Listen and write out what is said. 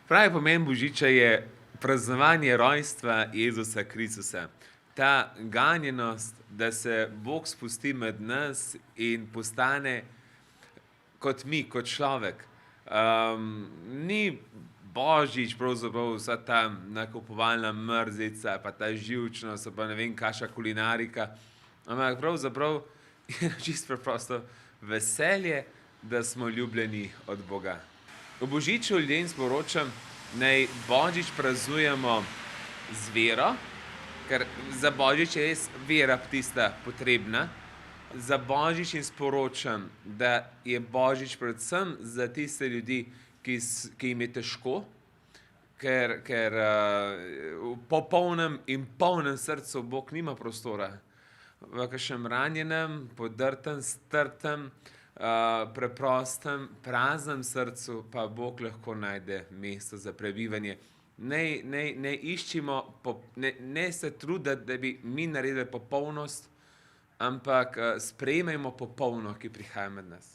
Pravi pomen Božiča je praznovanje rojstva Jezusa Kristusa. Ta ganjenost, da se Bog spusti med nas in postane kot mi, kot človek. Ni Božič pravzaprav vsa ta nakupovalna mrzica, pa ta živčnost, pa ne vem kaša kulinarika, ampak pravzaprav je čisto preprosto veselje, da smo ljubljeni od Boga. V Božiču ljudem sporočam, naj Božič praznujemo z vero, ker za Božič je res vera tista potrebna. Za Božič jim sporočam, da je Božič predvsem za tiste ljudi, ki jim je težko, ker v popolnem in polnem srcu Bog nima prostora. V kakšnem ranjenem, podrtem, strtem, preprostem, praznem srcu pa Bog lahko najde mesto za prebivanje. Ne iščimo, ne se truditi, da bi mi naredili popolnost, ampak sprejmejmo popolno, ki prihaja med nas.